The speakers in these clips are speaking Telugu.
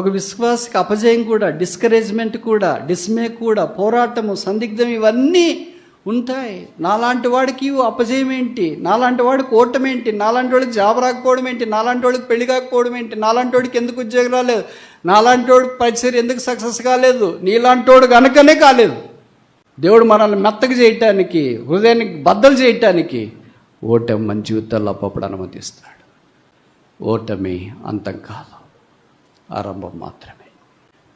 ఒక విశ్వాసకి అపజయం కూడా, డిస్కరేజ్మెంట్ కూడా, డిస్మే కూడా, పోరాటము, సందిగ్ధం ఇవన్నీ ఉంటాయి. నాలాంటి వాడికి అపజయం ఏంటి, నాలాంటి వాడికి ఓటమి ఏంటి, నాలాంటి వాడికి జాబ్ రాకపోవడం ఏంటి, నాలాంటి వాడికి పెళ్లి కాకపోవడం ఏంటి, నాలాంటి వాడికి ఎందుకు ఉద్యోగం రాలేదు, నాలాంటి వాడికి పరిచయం ఎందుకు సక్సెస్ కాలేదు, నీలాంటి వాడు కనుకనే కాలేదు. దేవుడు మనల్ని మెత్తగా చేయటానికి, హృదయానికి బద్దలు చేయటానికి ఓటమి మన జీవితాల్లో అప్పుడు అనుమతిస్తాడు. ఓటమి అంతం కాదు, ఆరంభం మాత్రమే.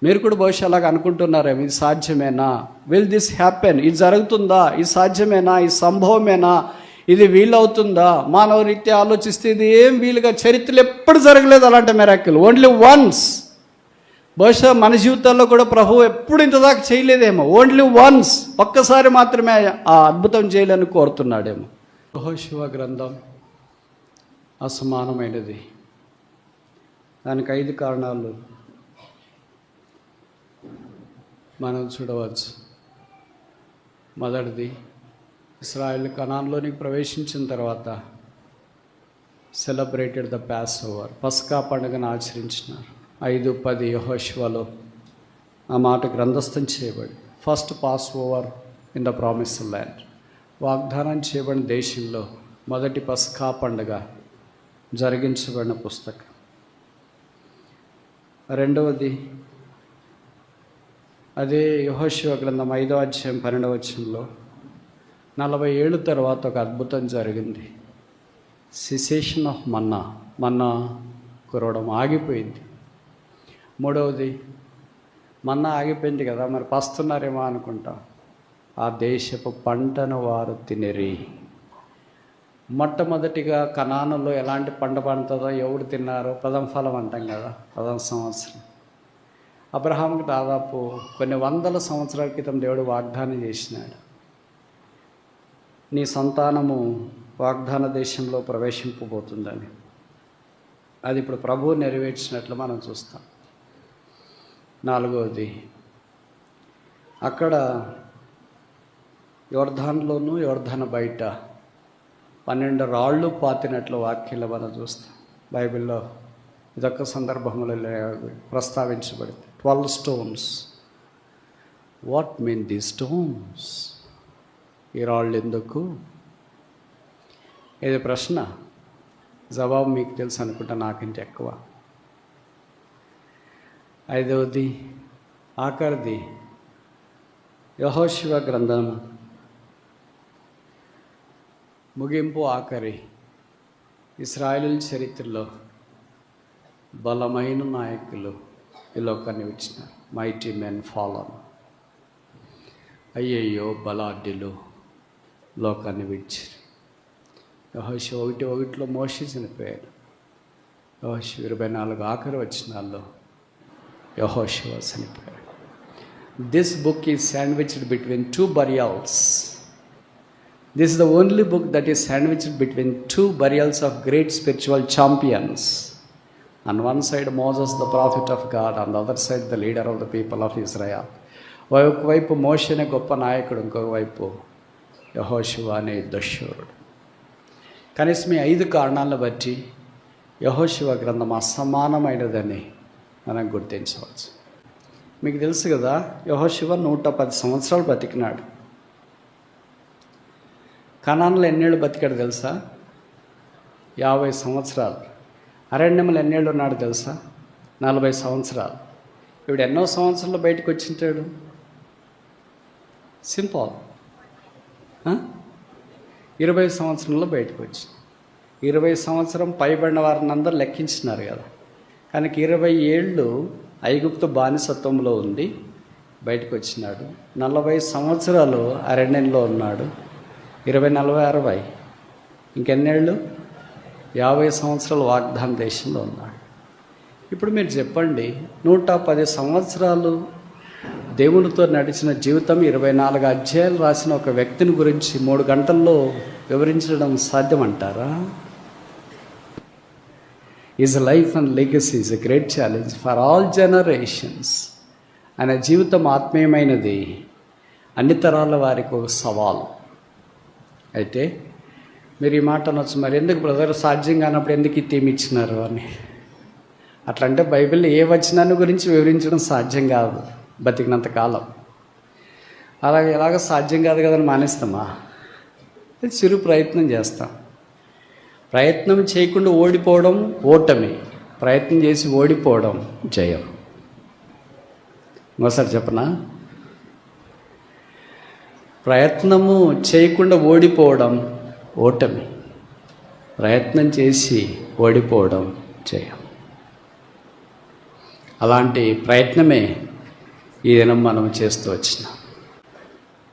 మీరు కూడా బహుశా అలాగ అనుకుంటున్నారేమో, ఇది సాధ్యమేనా, విల్ దిస్ హ్యాపెన్, ఇది జరుగుతుందా, ఇది సాధ్యమేనా, ఇది సంభవమేనా, ఇది వీలవుతుందా, మానవ రీత్యా ఆలోచిస్తే ఇది ఏం వీలుగా, చరిత్రలో ఎప్పుడు జరగలేదు అలాంటి మిరాకిల్, ఓన్లీ వన్స్. బహుశా మన జీవితాల్లో కూడా ప్రభువు ఎప్పుడు ఇంతదాకా చేయలేదేమో, ఓన్లీ వన్స్, ఒక్కసారి మాత్రమే ఆ అద్భుతం చేయాలని కోరుతున్నాడేమో. యెహోషువ గ్రంథం అసమానమైనది. దానికి 5 కారణాలు మనం చూడవచ్చు. మొదటిది, ఇశ్రాయేలు కనాన్లోనికి ప్రవేశించిన తర్వాత సెలబ్రేటెడ్ ద పాస్ ఓవర్, పస్కా పండుగను ఆచరించినారు. 5:10 యెహోషువలో ఆ మాట గ్రంథస్థం చేయబడి, first pass over in the promised land, వాగ్దానం చేయబడిన దేశంలో మొదటి పస్కా పండుగ జరిగించబడిన పుస్తకం. రెండవది, అదే యెహోషువ గ్రంథం 5వ అధ్యాయం 12వ వచనంలో 40 ఏళ్ళ తర్వాత ఒక అద్భుతం జరిగింది. సిసేషన్ ఆఫ్ మన్నా, మన్నా కురవడం ఆగిపోయింది. మూడవది, మన్నా ఆగిపోయింది కదా, మరి పస్తున్నారేమో అనుకుంటాం. ఆ దేశపు పంటను వారు తినిరి. మొట్టమొదటిగా కనానులో ఎలాంటి పంట పండుతుందో ఎవరు తిన్నారో, ప్రథమ ఫలం అంటాం కదా, ప్రథమ సంవత్సరం. అబ్రహాంకి దాదాపు కొన్ని వందల సంవత్సరాల క్రితం దేవుడు వాగ్దానం చేసినాడు, నీ సంతానము వాగ్దాన దేశంలో ప్రవేశింపబోతుందని. అది ఇప్పుడు ప్రభువు నెరవేర్చినట్లు మనం చూస్తాం. నాలుగవది, అక్కడ యోర్దానులోను యోర్దాను బయట 12 రాళ్ళు పాతినట్లు వాక్యంలో మనం చూస్తాం. బైబిల్లో ఇదొక సందర్భంలో ప్రస్తావించబడింది. 12 stones. What mean the stones? ఈ రాళ్ళు ఎందుకు? ఇది ప్రశ్న. జవాబు మీకు తెలుసు అనుకుంటా, నాకంటే ఎక్కువ. 5వది, ఆఖరిది, యెహోషువ గ్రంథం ముగింపు, ఆఖరి. ఇశ్రాయేలు చరిత్రలో బలమైన నాయకులు ఈ లోకాన్ని విడిచినారు. Mighty men fallen. అయ్యయ్యో బలాఢ్యులు లోకాన్ని విడిచారు. యెహోషువ 1:1 మోషే చనిపోయారు. యెహోషువ 24 ఆఖరి వచనాల్లో యెహోషువ చనిపోయారు. This book is sandwiched between 2 burials. This is the only book that is sandwiched between 2 burials of great spiritual champions. On one side Moses, the prophet of God, on the other side the leader of the people of Israel. ఒకవైపు మోషే అనే గొప్ప నాయకుడు, ఇంకొక వైపు యెహోషువ అనే యుద్ధశూరుడు. కనీసం ఈ 5 కారణాలను బట్టి యెహోషువ గ్రంథం అసమానమైనదని మనం గుర్తించవచ్చు. మీకు తెలుసు కదా, యెహోషువ 110 సంవత్సరాలు బతికినాడు. కనాన్లో ఎన్నేళ్ళు బతికాడు తెలుసా? 50 సంవత్సరాలు. అరణ్యంలో ఎన్నేళ్ళు ఉన్నాడు తెలుసా? 40 సంవత్సరాలు. ఇప్పుడు ఎన్నో సంవత్సరాలు బయటకు వచ్చింటాడు? సింపుల్, 20 సంవత్సరంలో బయటకు వచ్చి. 20 సంవత్సరం పైబడిన వారిని అందరూ లెక్కించినారు కదా. కనుక 20 ఏళ్ళు ఐగుప్తు బానిసత్వంలో ఉంది, బయటకు వచ్చినాడు. 40 సంవత్సరాలు అరణ్యంలో ఉన్నాడు. 20, 40, 60, ఇంకెన్నేళ్ళు? 50 సంవత్సరాలు వాగ్దాన దేశంలో ఉన్నాడు. ఇప్పుడు మీరు చెప్పండి, 110 సంవత్సరాలు దేవునితో నడిచిన జీవితం, 24 అధ్యాయాలు రాసిన ఒక వ్యక్తిని గురించి 3 గంటల్లో వివరించడం సాధ్యమంటారా? Is life and legacy is a great challenge for all generations. ఆయన జీవితం ఆత్మీయమైనది, అన్ని తరాల వారికి ఒక సవాల్. అయితే మీరు ఈ మాట అనొచ్చు, మరి ఎందుకు బ్రదర్ సాధ్యం కానప్పుడు ఎందుకు ఈ థీమ్ ఇచ్చినారు అని. అట్లంటే బైబిల్లో ఏ వచనాన్ని గురించి వివరించడం సాధ్యం కాదు బతికినంత కాలం. అలాగే ఎలాగో సాధ్యం కాదు కదని మానేస్తామా? చిరు ప్రయత్నం చేస్తాం. ప్రయత్నం చేయకుండా ఓడిపోవడం ఓటమి, ప్రయత్నం చేసి ఓడిపోవడం జయం. ఇంకోసారి చెప్పనా? ప్రయత్నము చేయకుండా ఓడిపోవడం ఓటమి, ప్రయత్నం చేసి ఓడిపోవడం జయం. అలాంటి ప్రయత్నమే ఈ దినం మనం చేస్తూ వచ్చినాం.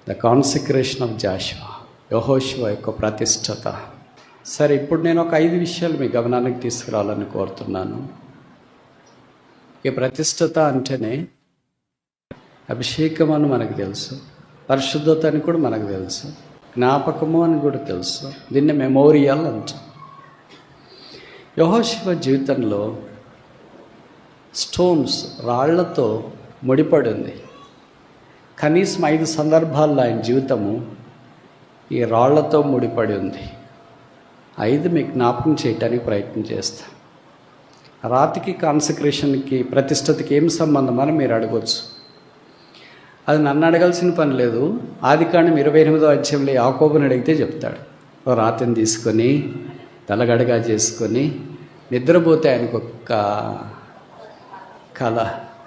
ద కాన్సక్రేషన్ ఆఫ్ జాషువా, యెహోషువ యొక్క ప్రతిష్టత. సరే, ఇప్పుడు నేను ఒక 5 విషయాలు మీ గమనానికి తీసుకురావాలని కోరుతున్నాను. ఈ ప్రతిష్టత అంటేనే అభిషేకం అని మనకు తెలుసు, పరిశుద్ధత అని కూడా మనకు తెలుసు, జ్ఞాపకము అని కూడా తెలుసు. దీన్ని మెమోరియల్ అంటాం. యెహోషువ జీవితంలో స్టోన్స్, రాళ్లతో ముడిపడి ఉంది. కనీసం 5 సందర్భాల్లో ఆయన జీవితము ఈ రాళ్లతో ముడిపడి ఉంది. 5 మీకు జ్ఞాపకం చేయడానికి ప్రయత్నం చేస్తాం. రాతికి, కాన్సక్రేషన్కి, ప్రతిష్టతకి ఏం సంబంధం అని మీరు అడగవచ్చు. అది నన్ను అడగాల్సిన పని లేదు. ఆదికాండం 28వ అధ్యాయంలో యాకోబుని అడిగితే చెప్తాడు. ఓ రాతిని తీసుకొని తలగడగా చేసుకొని నిద్రపోతే ఆయనకు ఒక్క కళ,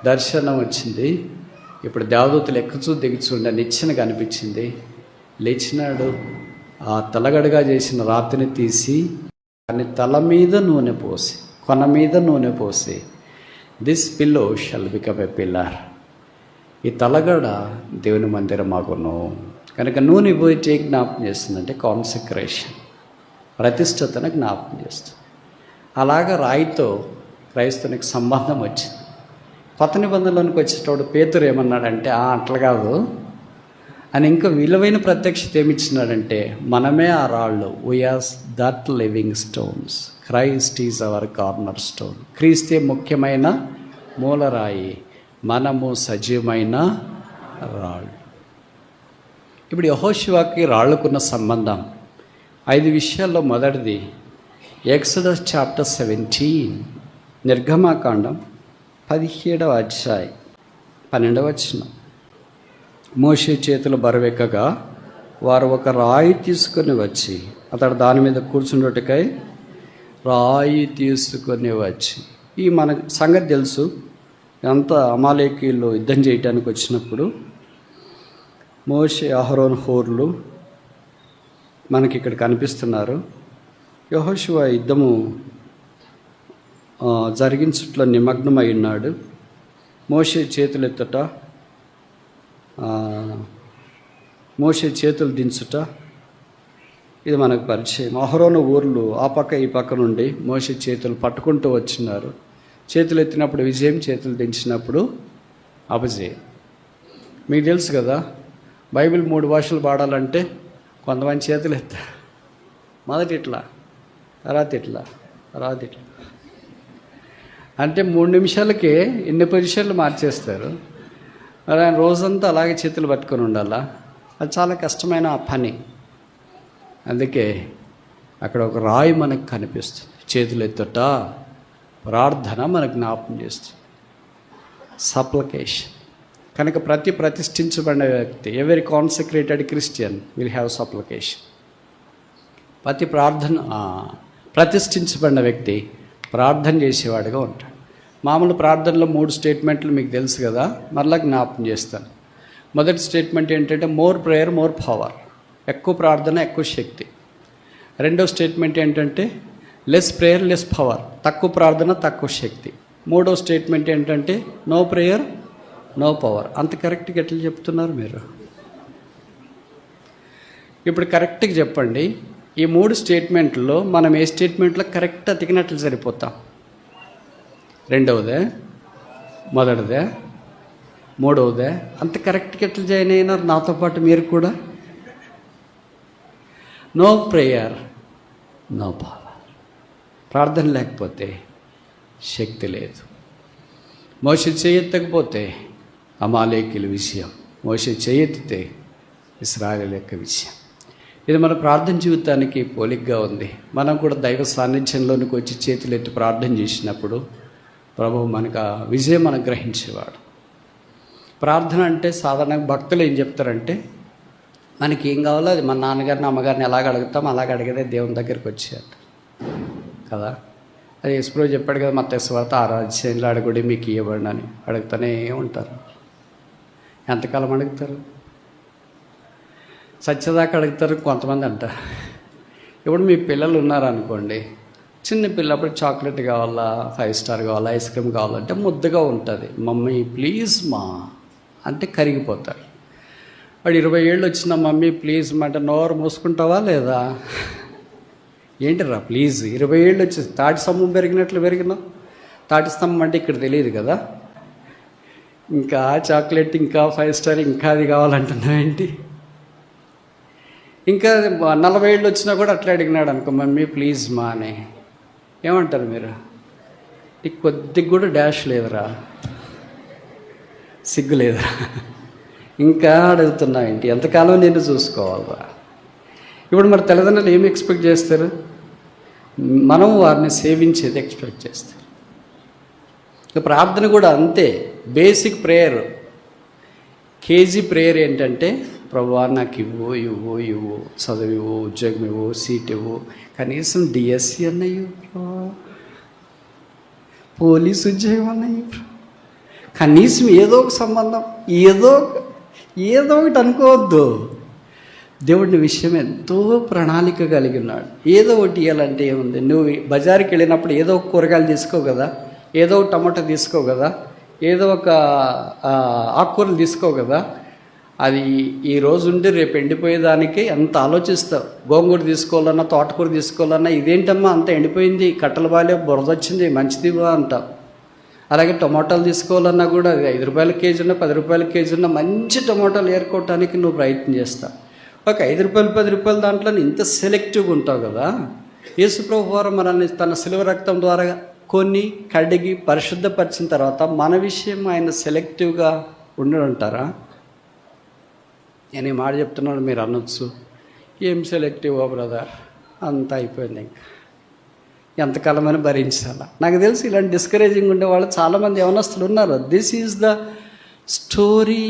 దర్శనం వచ్చింది. ఇప్పుడు దేవదూతలు ఎక్కుచూ దిగుచుండ నిచ్చెన కనిపించింది. లేచినాడు, ఆ తలగడగా చేసిన రాతిని తీసి దాని తల మీద నూనె పోసి, కొన మీద నూనె పోసి, this pillow shall become a pillar. ఈ తలగడ దేవుని మందిరం ఆగును. కనుక నూనె పోయి జ్ఞాపకం చేస్తుందంటే కాన్సక్రేషన్, ప్రతిష్టతను జ్ఞాపకం చేస్తుంది. అలాగ రాయితో క్రైస్తవునికి సంబంధం వచ్చింది. కొత్త నిబంధనలోనికి వచ్చేటప్పుడు పేతురు ఏమన్నాడంటే, అట్లా కాదు అని ఇంకా విలువైన ప్రత్యక్షత ఏమిచ్చినాడంటే, మనమే ఆ రాళ్ళు, we are that living stones, Christ is our corner stone. క్రీస్తే ముఖ్యమైన మూలరాయి, మనము సజీవమైన రాళ్ళు. ఇప్పుడు యెహోషువకి రాళ్ళకున్న సంబంధం 5 విషయాల్లో మొదటిది ఎక్సోడస్ చాప్టర్ 17, నిర్గమాకాండం 17వ అధ్యాయం 12వ వచనం. మోషే చేతులు బరువెక్కగా వారు ఒక రాయి తీసుకొని వచ్చి, అతడు దాని మీద కూర్చుండుటకై రాయి తీసుకొని వచ్చి. ఈ మన సంగతి తెలుసు. ఎంత అమాలేకీయులు యుద్ధం చేయడానికి వచ్చినప్పుడు మోషే, అహరోను, హోర్లు మనకి ఇక్కడ కనిపిస్తున్నారు. యెహోషువ యుద్ధము జరిగించుట్లో నిమగ్నమై ఉన్నాడు. మోషే చేతులెత్తుట, మోషే చేతులు దించుట, ఇది మనకు పరిచయం. అహరోను ఊర్లు ఆ పక్క ఈ పక్క నుండి మోషే చేతులు పట్టుకుంటూ వచ్చినారు. చేతులు ఎత్తినప్పుడు విజయం, చేతులు దించినప్పుడు అపజయం. మీకు తెలుసు కదా, బైబిల్ 3 భాషలు పాడాలంటే కొంతమంది చేతులు ఎత్తారు. మొదటి ఇట్లా, తర్వాత ఇట్లా, తర్వాత ఇట్లా. అంటే 3 నిమిషాలకే ఎన్ని పొజిషన్లు మార్చేస్తారు. మరి ఆయన రోజంతా అలాగే చేతులు పట్టుకొని ఉండాలా? అది చాలా కష్టమైన పని. అందుకే అక్కడ ఒక రాయి మనకు కనిపిస్తుంది. చేతులు ఎత్తుట, ప్రార్థన మనకు జ్ఞాపకం చేస్తుంది, సప్లికేషన్. కనుక ప్రతిష్ఠించబడిన వ్యక్తి, ఎవరి consecrated Christian will have supplication. ప్రతిష్ఠించబడిన వ్యక్తి ప్రార్థన చేసేవాడుగా ఉంటాడు. మామూలు ప్రార్థనలో 3 స్టేట్మెంట్లు మీకు తెలుసు కదా, మరలా జ్ఞాపకం చేస్తాను. మొదటి స్టేట్మెంట్ ఏంటంటే మోర్ ప్రేయర్ మోర్ పవర్, ఎక్కువ ప్రార్థన ఎక్కువ శక్తి. రెండో స్టేట్మెంట్ ఏంటంటే లెస్ ప్రేయర్ లెస్ పవర్, తక్కువ ప్రార్థన తక్కువ శక్తి. మూడో స్టేట్మెంట్ ఏంటంటే నో ప్రేయర్ నో పవర్. అంత కరెక్ట్గా ఎట్లా చెప్తున్నారు మీరు? ఇప్పుడు కరెక్ట్గా చెప్పండి, ఈ 3 స్టేట్మెంట్లో మనం ఏ స్టేట్మెంట్లో కరెక్ట్ అతికినట్లు సరిపోతాం? రెండవదే, మొదటిదే, మూడవదే? అంత కరెక్ట్గా ఎట్లా జాయిన్ అయినారు నాతో పాటు మీరు కూడా? No prayer no power. ప్రార్థన లేకపోతే శక్తి లేదు. మోషే చేయెత్తకపోతే అమాలేకీల విషయం, మోషే చేయెత్తితే ఇశ్రాయేలు యొక్క విషయం. ఇది మన ప్రార్థన జీవితానికి పోలికగా ఉంది. మనం కూడా దైవ సాన్నిధ్యంలోనికి వచ్చి చేతులెత్తి ప్రార్థన చేసినప్పుడు ప్రభువు మనకు ఆ విజయం అనుగ్రహించేవాడు. ప్రార్థన అంటే సాధారణంగా భక్తులు ఏం చెప్తారంటే, మనకి ఏం కావాలో అది మన నాన్నగారిని అమ్మగారిని ఎలాగ అడుగుతాం అలాగ అడిగేదే దేవుని దగ్గరికి వచ్చేట కదా. అది యేసుప్రభువు చెప్పాడు కదా, మత్తయి సువార్త 6వ అధ్యాయంలో అడుగుడి మీకు ఇవ్వబడిన అని. అడుగుతూనే ఉంటారు. ఎంతకాలం అడుగుతారు? సత్యదాకా అడుగుతారు కొంతమంది అంటారు. ఇప్పుడు మీ పిల్లలు ఉన్నారనుకోండి, చిన్న పిల్లప్పుడు చాక్లెట్ కావాలా, 5 స్టార్ కావాలా, ఐస్ క్రీమ్ కావాలంటే ముద్దగా ఉంటుంది. మమ్మీ ప్లీజ్ మా అంటే కరిగిపోతారు. వాడు 20 ఏళ్ళు వచ్చిన మమ్మీ ప్లీజ్ మా అంటే నోరు మూసుకుంటావా లేదా? ఏంటిరా ప్లీజ్? 20 ఏళ్ళు వచ్చి తాటి స్తంభం పెరిగినట్లు పెరిగినావు. తాటి స్తంభం అంటే ఇక్కడ తెలియదు కదా. ఇంకా చాక్లెట్, ఇంకా 5 స్టార్, ఇంకా అది కావాలంటున్నావు ఏంటి? ఇంకా 40 ఏళ్ళు వచ్చినా కూడా అట్లా అడిగినాడు అనుకో, మమ్మీ ప్లీజ్ మా అని. ఏమంటారు మీరు? నీకు కొద్దిగా కూడా డాష్ లేదురా, సిగ్గు లేదురా, ఇంకా అడుగుతున్నావు ఏంటి? ఎంతకాలం నేను చూసుకోవాలా? ఇప్పుడు మరి తల్లిదండ్రులు ఏమి ఎక్స్పెక్ట్ చేస్తారు? మనం వారిని సేవించేది ఎక్స్పెక్ట్ చేస్తారు. ప్రార్థన కూడా అంతే. బేసిక్ ప్రేయర్, కేజీ ప్రేయర్ ఏంటంటే, ప్రభువా నాకు ఇవ్వు ఇవ్వు ఇవ్వు, చదువు ఇవ్వు, ఉద్యోగం ఇవ్వు, సీట్ ఇవ్వు, కనీసం డిఎస్సి అన్న ఇవ్వు, పోలీసు ఉద్యోగం అన్న ఇవ్వు, కనీసం ఏదో ఒక సంబంధం, ఏదో ఒకటి అనుకోవద్దు. దేవుడి విషయం ఎంతో ప్రణాళిక కలిగి ఉన్నాడు. ఏదో ఒకటి ఇవ్వాలంటే ఏముంది? నువ్వు బజారుకి వెళ్ళినప్పుడు ఏదో ఒక కూరగాయలు తీసుకో కదా, ఏదో ఒక టమాటా తీసుకో కదా, ఏదో ఒక ఆకుకూరలు తీసుకో కదా. అది ఈ రోజు ఉండి రేపు ఎండిపోయేదానికి ఎంత ఆలోచిస్తావు. గోంగూర తీసుకోవాలన్నా, తోటకూర తీసుకోవాలన్నా, ఇదేంటమ్మా అంత ఎండిపోయింది, కట్టల బాలే, బురద వచ్చింది, మంచిదివా అంటావు. అలాగే టమాటాలు తీసుకోవాలన్నా కూడా అది 5 రూపాయల కేజీ ఉన్నా, 10 రూపాయల కేజీ ఉన్నా మంచి టమాటాలు ఏరుకోవటానికి నువ్వు ప్రయత్నం చేస్తావు. ఒక 5 రూపాయలు 10 రూపాయల దాంట్లో ఇంత సెలెక్టివ్గా ఉంటావు కదా. యేసుప్రభువు వారు మనల్ని తన శిలువ రక్తం ద్వారా కొన్ని కడిగి పరిశుద్ధపరిచిన తర్వాత మన విషయం ఆయన సెలెక్టివ్గా ఉండడంటారా? నేను ఈ మాట చెప్తున్నాను, మీరు అనొచ్చు, ఏం సెలెక్టివ్ బ్రదర్, అంతా అయిపోయింది, ఇంకా ఎంతకాలమని భరించాలా? నాకు తెలిసి ఇలాంటి డిస్కరేజింగ్ ఉండేవాళ్ళు చాలామంది యవనస్తులు ఉన్నారు. This is the story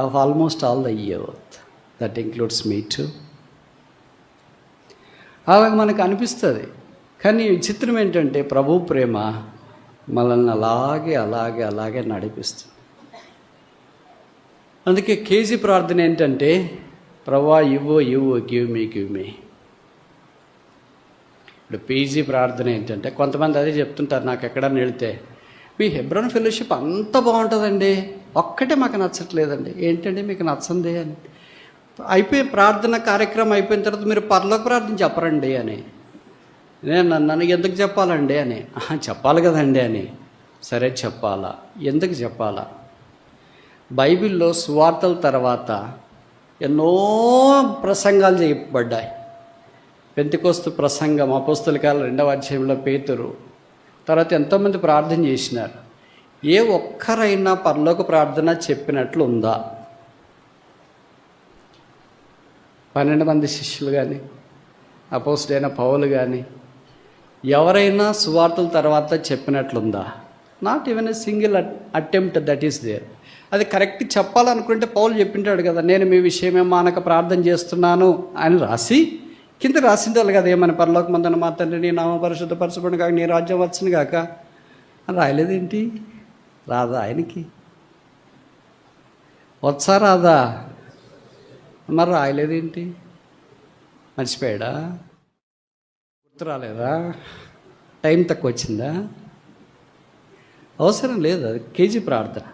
of almost all the youth, that includes me two. అలాగే మనకు అనిపిస్తుంది. కానీ విచిత్రం ఏంటంటే, ప్రభు ప్రేమ మనల్ని అలాగే అలాగే అలాగే నడిపిస్తుంది. అందుకే కేజీ ప్రార్థన ఏంటంటే, ప్రభువా ఇవ్వు ఇవ్వు, గివ్ మీ. ఇప్పుడు పీజీ ప్రార్థన ఏంటంటే, కొంతమంది అదే చెప్తుంటారు నాకు ఎక్కడన్నా వెళితే, మీ హెబ్రోన్ ఫెలోషిప్ అంత బాగుంటుందండి, ఒక్కటే మాకు నచ్చట్లేదండి. ఏంటంటే మీకు నచ్చండి అని. అయిపోయి ప్రార్థన కార్యక్రమం అయిపోయిన తర్వాత మీరు పరలోక ప్రార్థన చెప్పరండి అని. నేను నన్ను ఎందుకు చెప్పాలండి అని. చెప్పాలి కదండి అని. సరే చెప్పాలా? ఎందుకు చెప్పాలా? బైబిల్లో సువార్తల తర్వాత ఎన్నో ప్రసంగాలు చేయబడ్డాయి. పెంతెకోస్తు ప్రసంగం, అపోస్తల కాలం 2వ అధ్యాయంలో పేతురు, తర్వాత ఎంతోమంది ప్రార్థన చేసినారు. ఏ ఒక్కరైనా పరలోక ప్రార్థన చెప్పినట్లు ఉందా? 12 మంది శిష్యులు కానీ, అపోస్తలుడైన పౌలు కానీ ఎవరైనా సువార్తల తర్వాత చెప్పినట్లుందా? Not even a single attempt that is there. అది కరెక్ట్ చెప్పాలనుకుంటే పౌలు చెప్పింటాడు కదా, నేను మీ విషయమే మానక ప్రార్థన చేస్తున్నాను అని రాసి కింద రాసిండాలి కదా, ఏమని పరలోకమందున్న మా తండ్రి నీ నామ పరిశుద్ధపరచబడును కాక, నీ రాజ్యం వచ్చును కాక అని రాయలేదేంటి? రాదా ఆయనకి? వచ్చా రాదా? మరి రాయలేదేంటి? మర్చిపోయాడా? గుర్తు రాలేదా? టైం తక్కువ వచ్చిందా? అవసరం లేదు. అది కేజీ ప్రార్థన.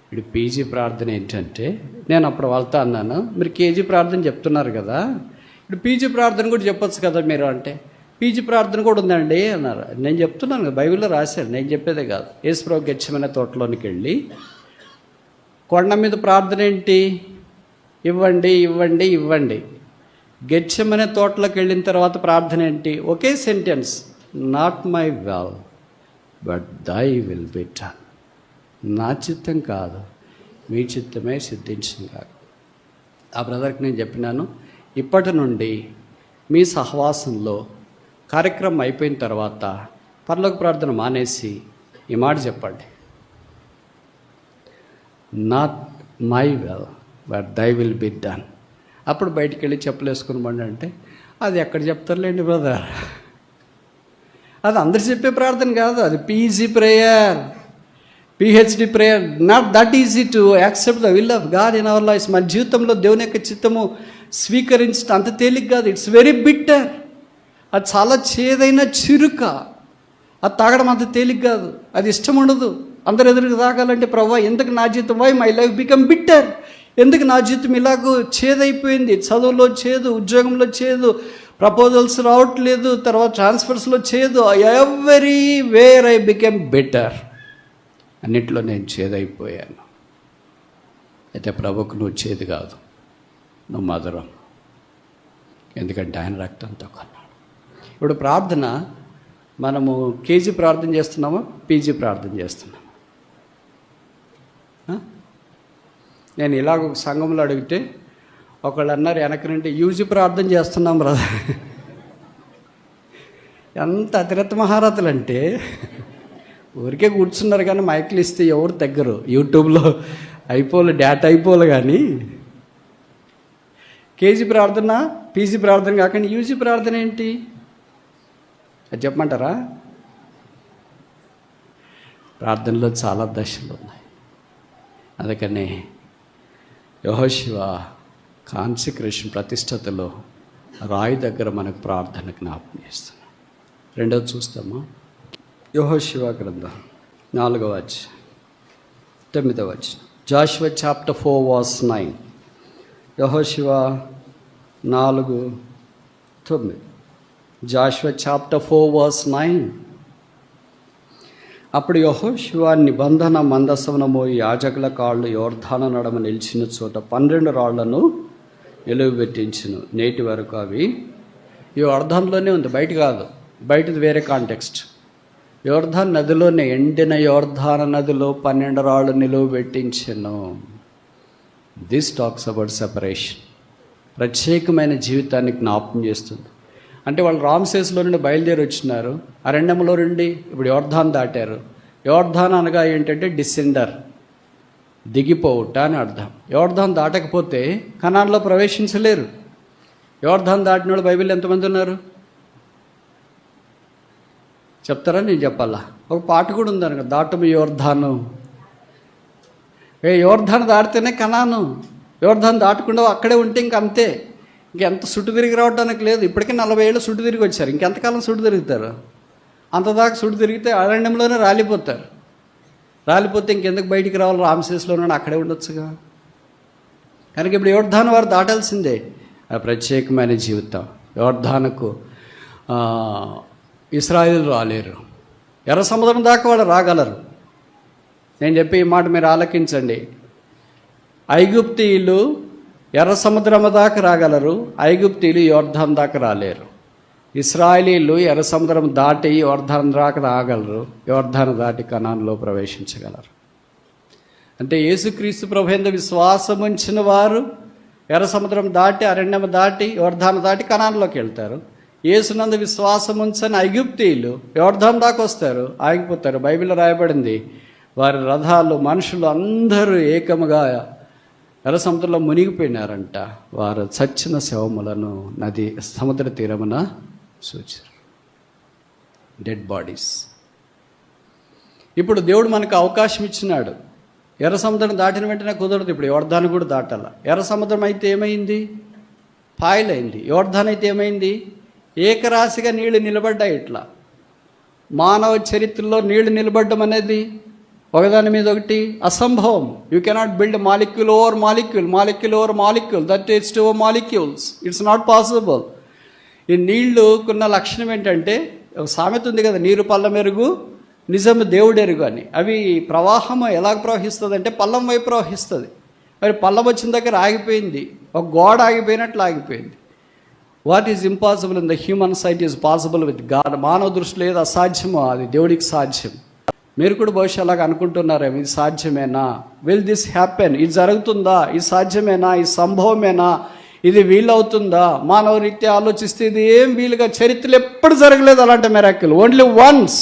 ఇప్పుడు పీజీ ప్రార్థన ఏంటంటే, నేను అప్పుడు వాళ్ళతో అన్నాను, మీరు కేజీ ప్రార్థన చెప్తున్నారు కదా, ఇప్పుడు పీజీ ప్రార్థన కూడా చెప్పొచ్చు కదా మీరు అంటే. పీజీ ప్రార్థన కూడా ఉందండి అన్నారు. నేను చెప్తున్నాను కదా, బైబిల్లో రాశాను, నేను చెప్పేదే కాదు. యేసుప్రభు గెత్సేమనే తోటలోనికి వెళ్ళి కొండ మీద ప్రార్థన ఏంటి? ఇవ్వండి ఇవ్వండి ఇవ్వండి. గెత్సేమనే తోటలోకి వెళ్ళిన తర్వాత ప్రార్థన ఏంటి? ఒకే sentence, not my will but thy will be done. నా చిత్తం కాదు, మీ చిత్తమే సిద్ధించింది కాదు. ఆ బ్రదర్కి నేను చెప్పినాను, ఇప్పటి నుండి మీ సహవాసంలో కార్యక్రమం అయిపోయిన తర్వాత పరలోక ప్రార్థన మానేసి ఈ మాట చెప్పండి, not my will but thy will be done. అప్పుడు బయటికి వెళ్ళి చెప్పులు వేసుకుని అంటే అది ఎక్కడ చెప్తారులేండి బ్రదర్, అది అందరు చెప్పే ప్రార్థన కాదు, అది PG prayer, PhD prayer. Not that easy to accept the will of God in our life. మన జీవితంలో దేవుని యొక్క చిత్తము స్వీకరించడం అంత తేలిక కాదు. It's very bitter. అది చాలా చేదైన చిరుక. అది తాగడం అంత తేలిక కాదు, అది ఇష్టం ఉండదు. అందరు ఎదురుకు తాగాలంటే ప్రభువా ఎందుకు నా జీవితం, why my life become bitter, ఎందుకు నా జీవితం ఇలాగూ చేదైపోయింది, చదువులో చేదు, ఉద్యోగంలో చేదు, ప్రపోజల్స్ రావట్లేదు, తర్వాత ట్రాన్స్ఫర్స్లో చేదు, everywhere I became better, అన్నిట్లో నేను చేదైపోయాను. అయితే ప్రభుకు నువ్వు చేదు కాదు, నువ్వు మధురం, ఎందుకంటే ఆయన రక్తంతో కొన్నాడు. ఇప్పుడు ప్రార్థన మనము కేజీ ప్రార్థన చేస్తున్నామా, పీజీ ప్రార్థన చేస్తున్నామా? నేను ఇలాగ ఒక సంఘంలో అడిగితే ఒకళ్ళు అన్నారు వెనక నుండి యూజీ ప్రార్థన చేస్తున్నాం బ్రదర్. ఎంత అతిరథ మహారథులు అంటే ఊరికే కూర్చున్నారు కానీ మైకులు ఇస్తే ఎవరు దగ్గర, యూట్యూబ్లో అయిపోలే, డేటా అయిపోలే. కానీ కేజీ ప్రార్థన పీజీ ప్రార్థన కాకుండా యూజీ ప్రార్థన ఏంటి అది చెప్పమంటారా? ప్రార్థనలో చాలా దశలు ఉన్నాయి. అందుకని యెహోషువ కాన్సిక్రేషన్ ప్రతిష్టతలో రాయి దగ్గర మనకు ప్రార్థన జ్ఞాపకం చేస్తున్నాం. రెండోది చూస్తామా, యెహోషువ గ్రంథం 4వ అధ్యాయం 9వ వచనం. జాషువా చాప్టర్ 4:9. యెహోషువ 4:9. జాషువా చాప్టర్ 4:9. అప్పుడు యెహోషువ నిబంధన మందసమున మోయి యాజకుల కాళ్ళు యోర్దాను నడమ నిలిచిన చోట 12 రాళ్లను నిలువబెట్టించును. నేటి వరకు అవి ఈ యోర్దానులోనే ఉంది, బయట కాదు, బయటది వేరే కాంటెక్స్ట్. యోర్దాన్ నదిలోనే, ఎండిన యోర్దాను నదిలో 12 రాళ్ళు నిలువబెట్టించెను. This talks about separation. ప్రత్యేకమైన జీవితాన్ని జ్ఞాపకం చేస్తుంది. అంటే వాళ్ళు రామ్సేస్లో నుండి బయలుదేరి వచ్చినారు, అరణ్యంలో నుండి ఇప్పుడు యోర్దాన్ దాటారు. యోర్దాన్ అనగా ఏంటంటే డిసెండర్, దిగిపోవుట అని అర్థం. యోర్దాన్ దాటకపోతే కనాన్లో ప్రవేశించలేరు. యోర్దాన్ దాటిన వాళ్ళు బైబిల్ ఎంతమంది ఉన్నారు చెప్తారా? నేను చెప్పాలా? ఒక పాట కూడా ఉందనగా, దాటము యోర్దాను. యోర్దాను దాటితేనే కనాను. యోర్దాను దాటకుండా అక్కడే ఉంటే ఇంకంతే, ఇంకెంత సుట్టు తిరిగి రావడానికి లేదు. ఇప్పటికే 40 ఏళ్ళు సుట్టు తిరిగి వచ్చారు, ఇంకెంతకాలం సుట్టు తిరుగుతారు? అంతదాకా సుట్టు తిరిగితే అరణ్యంలోనే రాలిపోతారు. రాలిపోతే ఇంకెందుకు బయటికి రావాలి? రామ్సేస్లోనే అక్కడే ఉండొచ్చుగా. కనుక ఇప్పుడు యోర్దాను వారు దాటాల్సిందే. ఆ ప్రత్యేకమైన జీవితం. యోర్దానుకు ఇశ్రాయేలు రాలేరు, ఎర్ర సముద్రం దాకా వాళ్ళు రాగలరు. నేను చెప్పే ఈ మాట మీరు ఆలకించండి. ఐగుప్తీయులు ఎర్ర సముద్రం దాకా రాగలరు, ఐగుప్తీయులు యోర్దాను దాకా రాలేరు. ఇశ్రాయేలీలు ఎర్ర సముద్రం దాటి యోర్దాను దాకా రాగలరు, యోర్దాను దాటి కనాన్లో ప్రవేశించగలరు. అంటే యేసుక్రీస్తు ప్రభువునందు విశ్వాసం ఉంచిన వారు ఎర్ర సముద్రం దాటి, అరణ్యం దాటి, యోర్దాను దాటి కనాన్లోకి వెళ్తారు. యేసునందు విశ్వాసం ఉంచని ఐగుప్తీయులు యోర్దాను దాకా వస్తారు, ఆగిపోతారు. బైబిల్లో రాయబడింది, వారి రథాలు, మనుషులు అందరూ ఏకముగా ఎర్ర సముద్రంలో మునిగిపోయినారంట. వారు చచ్చిన శవములను నది సముద్ర తీరమున చూచారు, డెడ్ బాడీస్. ఇప్పుడు దేవుడు మనకు అవకాశం ఇచ్చినాడు. ఎర్ర సముద్రం దాటిన వెంటనే కుదరదు. ఇప్పుడు యోర్దాను కూడా దాటాల. ఎర్ర సముద్రం అయితే ఏమైంది? పాయలైంది. యోర్దాను అయితే ఏమైంది? ఏకరాశిగా నీళ్లు నిలబడ్డాయి. ఇట్లా మానవ చరిత్రలో నీళ్లు నిలబడ్డం అనేది ఒకదాని మీద ఒకటి అసంభవం. You cannot build molecule over molecule, molecule over molecule, that is to molecules. It's not possible. ఈ నీళ్లుకున్న లక్షణం ఏంటంటే, ఒక సామెత ఉంది కదా, నీరు పళ్ళ మెరుగు, నిజము దేవుడు ఎరుగు అని. అవి ప్రవాహం ఎలా ప్రవహిస్తుంది అంటే పల్లం వైపు ప్రవహిస్తుంది. మరి పల్లం వచ్చిన దగ్గర ఆగిపోయింది, ఒక గోడ ఆగిపోయినట్లు ఆగిపోయింది. What is impossible in the human sight is possible with God. మానవ దృష్టిలో ఏది అసాధ్యమో అది దేవుడికి సాధ్యం. మీరు కూడా బహుశా అలాగ అనుకుంటున్నారేమో, ఇది సాధ్యమేనా? Will this happen? ఇది జరుగుతుందా? ఇది సాధ్యమేనా? ఇది సంభవమేనా? ఇది వీలవుతుందా? మానవ రీత్యా ఆలోచిస్తే ఇది ఏం వీలుగా, చరిత్రలో ఎప్పుడు జరగలేదు అలాంటి మిరాకిల్. ఓన్లీ వన్స్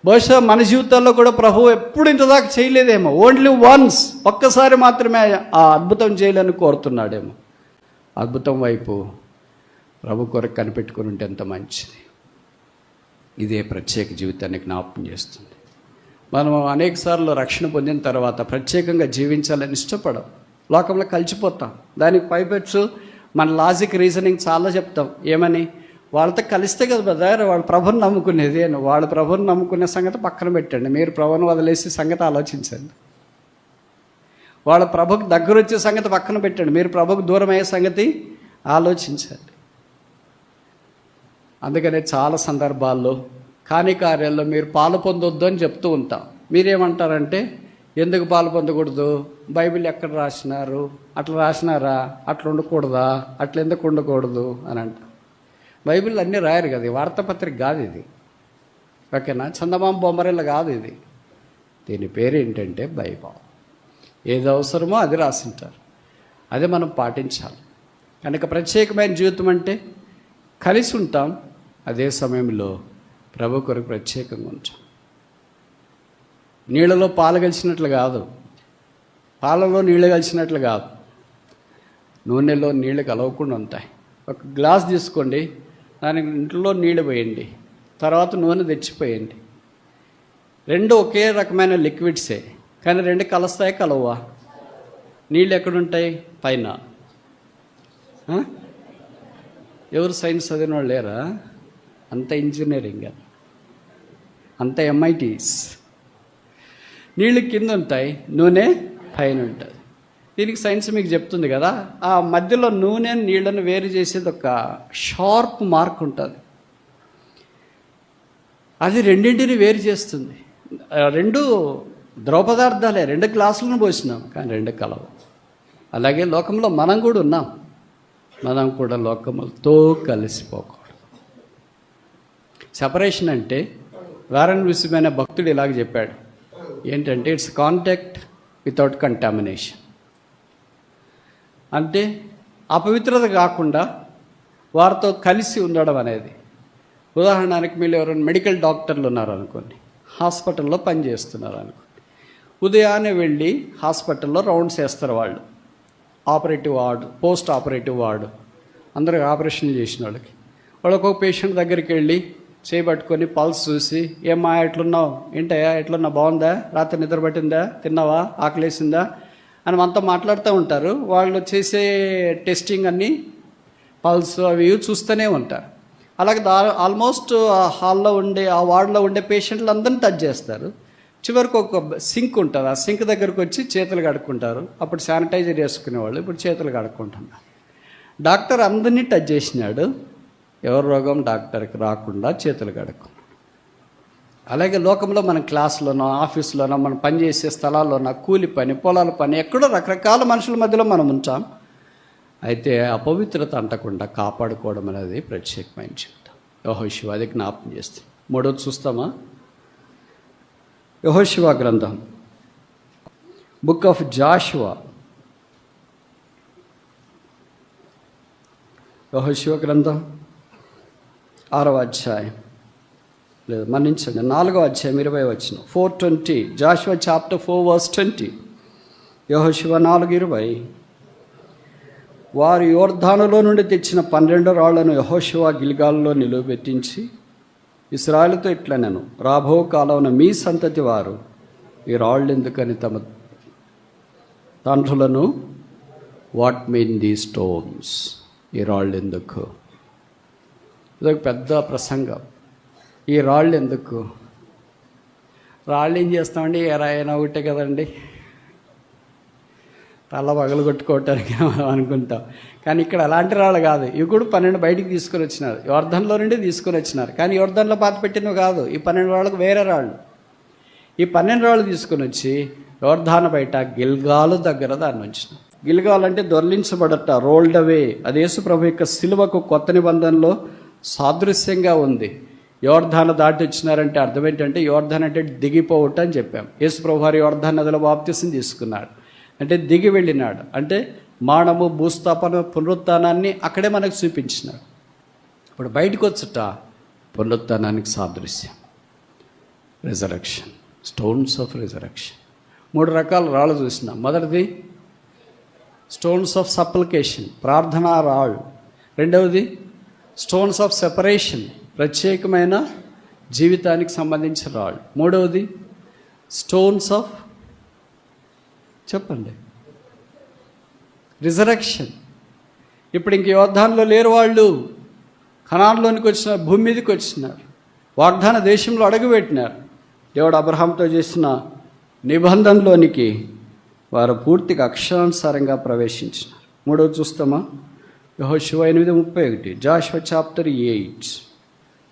బహుశా మన జీవితాల్లో కూడా ప్రభు ఎప్పుడు ఇంతదాకా చేయలేదేమో, ఓన్లీ వన్స్, ఒక్కసారి మాత్రమే ఆ అద్భుతం చేయాలని కోరుతున్నాడేమో. అద్భుతం వైపు ప్రభు కొరకు కనిపెట్టుకుని ఉంటే ఎంత మంచిది. ఇదే ప్రత్యేక జీవితాన్ని జ్ఞాపకం చేస్తుంది. మనం అనేకసార్లు రక్షణ పొందిన తర్వాత ప్రత్యేకంగా జీవించాలని ఇష్టపడం, లోకంలో కలిసిపోతాం. దానికి పైపెచ్చు మన లాజిక్ రీజనింగ్ చాలా చెప్తాం. ఏమని? వాళ్ళతో కలిస్తే కదా బ్రదర్ వాళ్ళు ప్రభుని నమ్ముకునేది అని. వాళ్ళు ప్రభుని నమ్ముకునే సంగతి పక్కన పెట్టండి, మీరు ప్రభుని వదిలేసి సంగతి ఆలోచించండి. వాళ్ళ ప్రభుకి దగ్గర వచ్చే సంగతి పక్కన పెట్టండి, మీరు ప్రభుకు దూరం అయ్యే సంగతి ఆలోచించండి. అందుకనే చాలా సందర్భాల్లో కాని కార్యాల్లో మీరు పాలు పొందొద్దు అని చెప్తూ ఉంటాం. మీరేమంటారంటే, ఎందుకు పాలు పొందకూడదు? బైబిల్ ఎక్కడ రాసినారు? అట్లా రాసినారా? అట్లా ఉండకూడదా? అట్లా ఎందుకు ఉండకూడదు అని అంట. బైబిల్ అన్నీ రాయరు కదా, వార్తాపత్రిక కాదు ఇది, ఓకేనా? చందమామ బొమ్మరిల్ల కాదు ఇది. దీని పేరు ఏంటంటే బైబిల్. ఏది అవసరమో అది రాసింటారు, అదే మనం పాటించాలి. కనుక ప్రత్యేకమైన జీవితం అంటే కలిసి ఉంటాం, అదే సమయంలో ప్రభు కొరకు ప్రత్యేకంగా ఉంటాం. నీళ్ళలో పాలు కలిసినట్లు కాదు, పాలలో నీళ్ళు కలిసినట్లు కాదు, నూనెలో నీళ్ళు కలవకుండా ఉంటాయి. ఒక గ్లాస్ తీసుకోండి, దానికి ఇంట్లో నీళ్ళు పోయండి, తర్వాత నూనె తెచ్చిపోయండి. రెండు ఒకే రకమైన లిక్విడ్సే, కానీ రెండు కలుస్తాయి కలవా? నీళ్ళు ఎక్కడుంటాయి? పైన. ఎవరు సైన్స్ చదివిన వాళ్ళు లేరా? అంత ఇంజనీరింగ్, అంత MITs. నీళ్ళు కింద ఉంటాయి, నూనె పైన ఉంటుంది. దీనికి సైన్స్ మీకు చెప్తుంది కదా, ఆ మధ్యలో నూనె నీళ్ళను వేరు చేసేది ఒక షార్ప్ మార్క్ ఉంటుంది, అది రెండింటిని వేరు చేస్తుంది. రెండు ద్రవ పదార్థాలే, రెండు గ్లాసులను పోసినాం, కానీ రెండు కలవు. అలాగే లోకంలో మనం కూడా ఉన్నాం, మనం కూడా లోకములతో కలిసిపోకూడదు. సెపరేషన్ అంటే వారన్ విషయమైన భక్తుడు ఇలాగ చెప్పాడు, ఏంటంటే ఇట్స్ కాంటాక్ట్ వితౌట్ కంటామినేషన్. అంటే అపవిత్రత కాకుండా వారితో కలిసి ఉండడం అనేది. ఉదాహరణకి మీరు ఎవరైనా మెడికల్ డాక్టర్లు ఉన్నారు అనుకోండి, హాస్పిటల్లో పనిచేస్తున్నారు అనుకోండి, ఉదయాన్నే వెళ్ళి హాస్పిటల్లో రౌండ్స్ వేస్తారు వాళ్ళు. Operative ward, post operative ward, అందరికి ఆపరేషన్ చేసిన వాళ్ళకి. వాళ్ళు ఒక్కొక్క పేషెంట్ దగ్గరికి వెళ్ళి చేయబట్టుకొని పల్స్ చూసి, ఏమ్మా ఎట్లున్నావు, ఏంటయ్యా ఎట్లున్నావు, బాగుందా, రాత్రి నిద్ర పట్టిందా, తిన్నావా, ఆకలేసిందా అని మనతో మాట్లాడుతూ ఉంటారు. వాళ్ళు చేసే టెస్టింగ్ అన్నీ పల్స్ అవి చూస్తూనే ఉంటారు. అలాగే ఆల్మోస్ట్ ఆ హాల్లో ఉండే, ఆ వార్డులో ఉండే పేషెంట్లు అందరినీ టచ్ చేస్తారు. చివరికి ఒక సింక్ ఉంటుంది, ఆ సింక్ దగ్గరకు వచ్చి చేతులు కడుక్కుంటారు. అప్పుడు శానిటైజర్ వేసుకునేవాళ్ళు, ఇప్పుడు చేతులు కడుక్కుంటున్నారు. డాక్టర్ అందరినీ టచ్ చేసినాడు, ఎవరి రోగం డాక్టర్కి రాకుండా చేతులు కడుక్కున్నాడు. అలాగే లోకంలో మన క్లాసులోనో, ఆఫీసులోనో, మనం పనిచేసే స్థలాల్లోనో, కూలి పని, పొలాల పని, ఎక్కడో రకరకాల మనుషుల మధ్యలో మనం ఉంటాం. అయితే అపవిత్రత అంటకుండా కాపాడుకోవడం అనేది ప్రత్యేకమైన జీవితం. యెహోషువ అది జ్ఞాపకం చేస్తాం. మూడోది చూస్తామా? యెహోషువ గ్రంథం, బుక్ ఆఫ్ జాషువా. యెహోషువ గ్రంథం 6వ అధ్యాయం, లేదు మన్నించండి 4వ అధ్యాయం 20వ వచనం, 4:20. జాషువా చాప్టర్ 4:20. యెహోషువ 4:20. వారు యోర్దానులో నుండి తెచ్చిన 12 రాళ్లను యెహోషువ గిల్గాలులో నిలువబెట్టించి ఇశ్రాయేలుతో ఇట్లనెను, రాబో కాలమున మీ సంతతి వారు ఈ రాళ్ళు ఎందుకని తమ తండ్రులను, వాట్ మీన్ దీ స్టోన్స్, ఈ రాళ్ళు ఎందుకు? ఇదొక పెద్ద ప్రసంగం. ఈ రాళ్ళు ఎందుకు? రాళ్ళు ఏం చేస్తామండి, ఎరాయినా ఒకటే కదండి, తల పగలు కొట్టుకోవటానికి మనం అనుకుంటాం. కానీ ఇక్కడ అలాంటి రాళ్ళు కాదు. ఇవి కూడా 12 బయటికి తీసుకొని వచ్చినారు, యోర్దాన్లో నుండి తీసుకొని వచ్చినారు. కానీ యోర్దాన్లో పాత పెట్టినవి కాదు, ఈ 12 రాళ్ళకు వేరే రాళ్ళు. ఈ 12 రాళ్ళు తీసుకొని వచ్చి యోర్దాను బయట గిల్గాలు దగ్గర దాన్ని ఉంచినారు. గిల్గాల్ అంటే దొర్లించబడట, రోల్డ్ అవే. అది యేసు ప్రభు యొక్క సిలువకు కొత్త నిబంధనలో సాదృశ్యంగా ఉంది. యోర్దాను దాటి వచ్చినారంటే అర్థం ఏంటంటే, యోర్దాన్ అంటే దిగిపోవటం అని చెప్పాం. యేసు ప్రభు వారు యోర్దాన్ నదిలో బాప్తిసం తీసుకున్నాడు అంటే దిగి వెళ్ళినాడు, అంటే మానము, భూస్థాపన, పునరుత్థానాన్ని అక్కడే మనకు చూపించినాడు. ఇప్పుడు బయటకు వచ్చుట పునరుత్థానానికి సాదృశ్యం. Resurrection, stones of resurrection. 3 రకాల రాళ్ళు చూసినాం. మొదటిది స్టోన్స్ ఆఫ్ సప్లికేషన్, ప్రార్థనా రాళ్ళు. రెండవది స్టోన్స్ ఆఫ్ సెపరేషన్, ప్రత్యేకమైన జీవితానికి సంబంధించిన రాళ్ళు. మూడవది స్టోన్స్ ఆఫ్ చెప్పండి రిజరక్షన్. ఇప్పుడు ఇంక యోర్దానులో లేరు వాళ్ళు, కనాన్లోనికి వచ్చినారు, భూమి మీదకి వచ్చినారు, వాగ్దాన దేశంలో అడుగుపెట్టినారు. దేవుడు అబ్రహాంతో చేసిన నిబంధనలోనికి వారు పూర్తిగా అక్షరానుసారంగా ప్రవేశించినారు. మూడవది చూస్తామా? యెహోషువ 8:31, జాషువా చాప్టర్ 8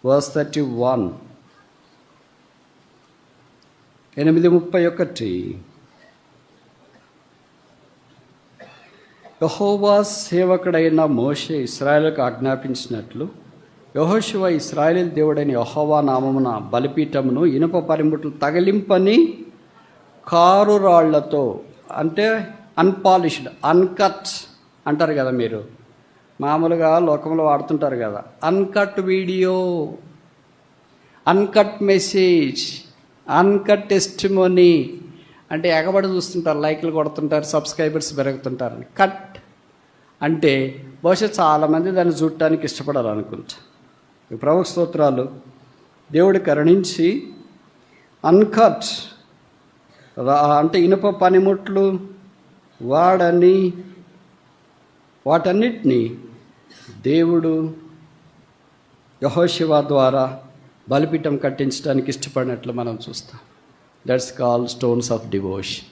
verse 31, 8:31. యెహోవా సేవకుడైన మోషే ఇశ్రాయేలుకు ఆజ్ఞాపించినట్లు యెహోషువ ఇశ్రాయేలు దేవుడైన యెహోవా నామమున బలిపీఠమును ఇనుప పనిముట్లు తగిలింపని కారు రాళ్లతో, అంటే అన్పాలిష్డ్, అన్కట్ అంటారు కదా మీరు, మామూలుగా లోకంలో వాడుతుంటారు కదా, uncut video, uncut message, uncut testimony అంటే ఎగబడి చూస్తుంటారు, లైక్లు కొడుతుంటారు, సబ్స్క్రైబర్స్ పెరుగుతుంటారు. కట్ అంటే బహుశా చాలామంది దాన్ని చూడటానికి ఇష్టపడాలనుకుంటా. ప్రభువు స్తోత్రాలు. దేవుడు కరుణించి అన్కట్ అంటే ఇనుప పనిముట్లు వాడని వాటన్నిటినీ దేవుడు యెహోషువ ద్వారా బలిపీఠం కట్టించడానికి ఇష్టపడినట్లు మనం చూస్తాం. That's called stones of devotion.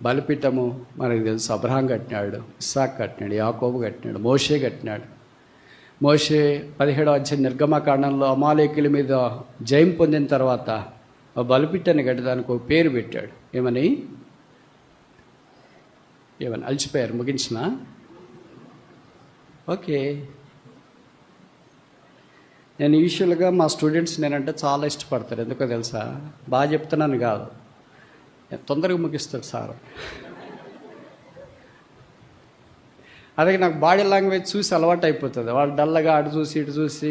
బలిపీఠము మనకు తెలుసు, అబ్రహాం కట్టినాడు, ఇస్సాక్ కట్టినాడు, యాకోబు కట్టినాడు, మోషే కట్టినాడు. మోషే 17వ అధ్యాయం నిర్గమకాండంలో అమాలేకుల మీద జయం పొందిన తర్వాత ఆ బలిపీఠాన్ని కట్టి దానికి ఒక పేరు పెట్టాడు. ఏమని అలసిపోయారు? ముగించిన ఓకే. నేను యూజువల్గా మా స్టూడెంట్స్ నేనంటే చాలా ఇష్టపడతారు. ఎందుకో తెలుసా? బాగా చెప్తున్నాను కాదు, తొందరగా ముగిస్తాడు సార్. అదే నాకు బాడీ లాంగ్వేజ్ చూసి అలవాటు అయిపోతుంది. వాళ్ళు డల్లగా అటు చూసి ఇటు చూసి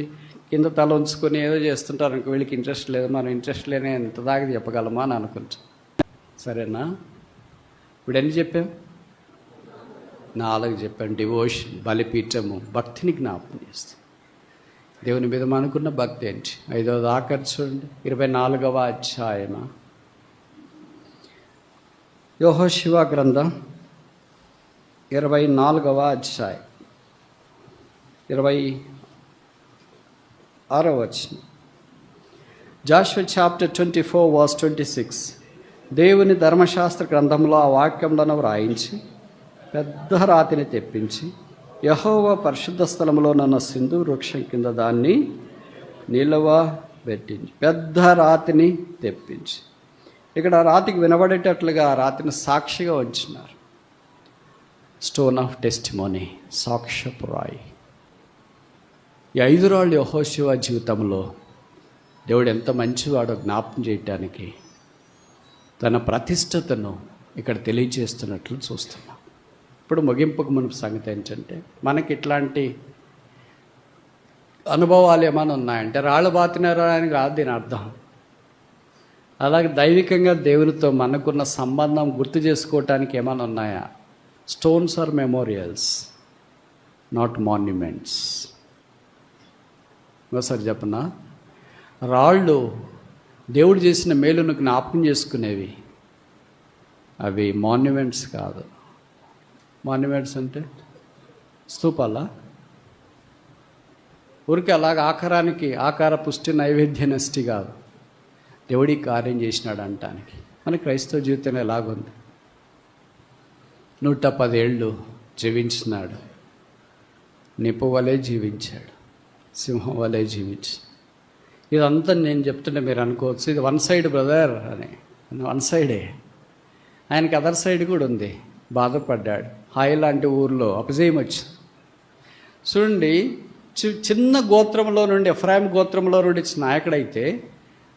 కింద తల ఉంచుకొని ఏదో చేస్తుంటారు. అనుకో వీళ్ళకి ఇంట్రెస్ట్ లేదు, మనం ఇంట్రెస్ట్ లేని ఎంత దాకా చెప్పగలమా అని అనుకుంటా. సరేనా? ఇప్పుడు ఎన్ని చెప్పాం? 4 చెప్పాను. డివోషన్, బలిపీఠము, భక్తిని జ్ఞాపకం చేస్తాం. దేవుని మీద మనకున్న భక్తి ఏంటి? 5వ ఆఖరి చూడండి, 24వ అధ్యాయమా యెహోషువ గ్రంథం 24వ అధ్యాయం 26వ వచనం. Jashuva chapter 24 verse 26. దేవుని ధర్మశాస్త్ర గ్రంథంలో ఆ వాక్యంలో వ్రాయించి పెద్ద రాతిని తెప్పించి యెహోవా పరిశుద్ధ స్థలంలో నన్న సింధు వృక్షం కింద దాన్ని నిలవబెట్టించి, పెద్ద రాతిని తెప్పించి. ఇక్కడ రాతికి వినబడేటట్లుగా ఆ రాతిని సాక్షిగా ఉంచినారు. స్టోన్ ఆఫ్ టెస్టిమోనీ, సాక్ష్యపు రాయి. ఈ 5 రాళ్ళు యెహోషువ జీవితంలో దేవుడు ఎంత మంచివాడో జ్ఞాపకం చేయటానికి తన ప్రతిష్టతను ఇక్కడ తెలియజేస్తున్నట్లు చూస్తున్నాం. ఇప్పుడు ముగింపుకు మునుపు సంగతి ఏంటంటే, మనకి ఇట్లాంటి అనుభవాలు ఏమైనా ఉన్నాయంటే రాళ్ళు బాతినారా అని కాదు దీని అర్థం. అలాగే దైవికంగా దేవునితో మనకున్న సంబంధం గుర్తు చేసుకోవటానికి ఏమైనా ఉన్నాయా? Stones are memorials, not monuments. ఒకసారి చెప్పనా? రాళ్ళు దేవుడు చేసిన మేలును జ్ఞాపకం చేసుకునేవి, అవి మాన్యుమెంట్స్ కాదు. మాన్యుమెంట్స్ అంటే స్తూపాలా? ఊరికి అలాగ ఆకార పుష్టి నైవేద్య నష్టి కాదు, దేవుడి కార్యం చేసినాడు అంటానికి. మన క్రైస్తవ జీవితం ఎలాగుంది? 110 ఏళ్ళు జీవించినాడు, నిప్పు వలె జీవించాడు, సింహం వలె జీవించాడు. ఇదంతా నేను చెప్తుంటే మీరు అనుకోవచ్చు ఇది వన్ సైడ్ బ్రదర్ అని. వన్ సైడే. ఆయనకి అదర్ సైడ్ కూడా ఉంది. బాధపడ్డాడు. హాయి లాంటి ఊర్లో అపజయం వచ్చింది. చూడండి, చిన్న గోత్రంలో నుండి, ఎఫ్రాయిం గోత్రంలో నుండి నాయకుడైతే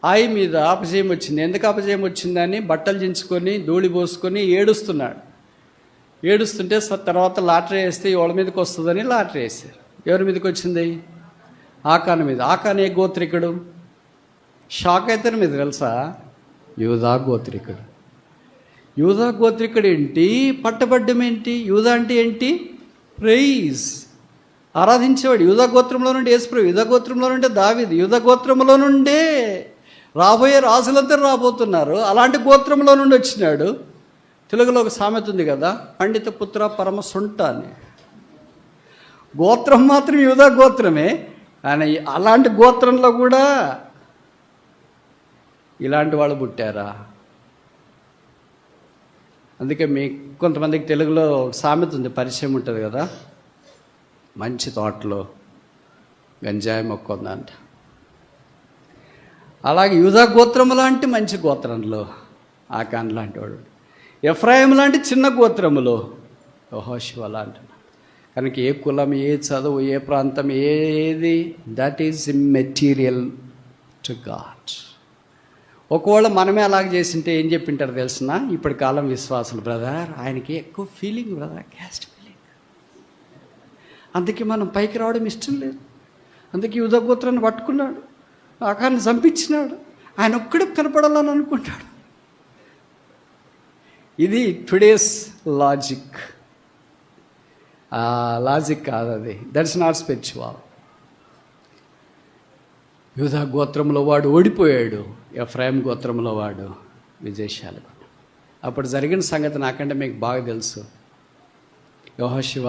ఆయి మీద అపజయం వచ్చింది. ఎందుకు అపజయం వచ్చిందని బట్టలు చించుకొని ధూళి పోసుకొని ఏడుస్తున్నాడు. ఏడుస్తుంటే తర్వాత లాటరీ వేస్తే ఎవరి మీదకి వస్తుందని లాటరీ వేశారు. ఎవరి మీదకి వచ్చింది? ఆకాను మీద. ఆకాను ఏ గోత్రికుడు? షాక్ అవుతారు మీరు తెలుసా? యూదా గోత్రికుడు. యూదా గోత్రికుడు ఏంటి? పట్టబడ్డం ఏంటి? యూదా అంటే ఏంటి? ప్రైజ్, ఆరాధించేవాడు. యూదా గోత్రంలో నుండి యేసుప్రభు, యూదా గోత్రంలో నుండే దావీదు, యూదా గోత్రంలో నుండే రాబోయే రాజులందరూ రాబోతున్నారు. అలాంటి గోత్రంలో నుండి వచ్చినాడు. తెలుగులో ఒక సామెత ఉంది కదా, పండిత పుత్ర పరమ సొంట అని. గోత్రం మాత్రం యూదా గోత్రమే, కానీ అలాంటి గోత్రంలో కూడా ఇలాంటి వాళ్ళు పుట్టారా? అందుకే మీ కొంతమందికి తెలుగులో సామెత ఉంది, పరిచయం ఉంటుంది కదా, మంచి తోటలో గంజాయి మొక్క ఉందంట. అలాగే యూదా గోత్రం లాంటి మంచి గోత్రంలో ఆకాన్ లాంటి వాడు, ఎఫ్రాయిం లాంటి చిన్న గోత్రములో యెహోషువ లాంటి. కనుక ఏ కులం, ఏ చదువు, ఏ ప్రాంతం, ఏది, that is immaterial to God. ఒకవేళ మనమే అలాగ చేసింటే ఏం చెప్పింటారు తెలిసిన? ఇప్పటి కాలం విశ్వాసులు, బ్రదర్ ఆయనకి ఎక్కువ ఫీలింగ్, బ్రదర్ క్యాస్ట్ ఫీలింగ్, అందుకే మనం పైకి రావడం ఇష్టం లేదు, అందుకే యూదా గోత్రాన్ని పట్టుకున్నాడు, ఆకాన్ని చంపించినాడు, ఆయన ఒక్కడే కనపడాలని అనుకుంటాడు. ఇది టుడేస్ లాజిక్. లాజిక్ కాదు అది, దట్స్ నాట్ స్పిరిచువల్. యూదా గోత్రంలో వాడు ఓడిపోయాడు, ఎఫ్రాయిం గోత్రంలో వాడు విజయశాలి. అప్పుడు జరిగిన సంగతి నాకంటే మీకు బాగా తెలుసు. యెహోషువ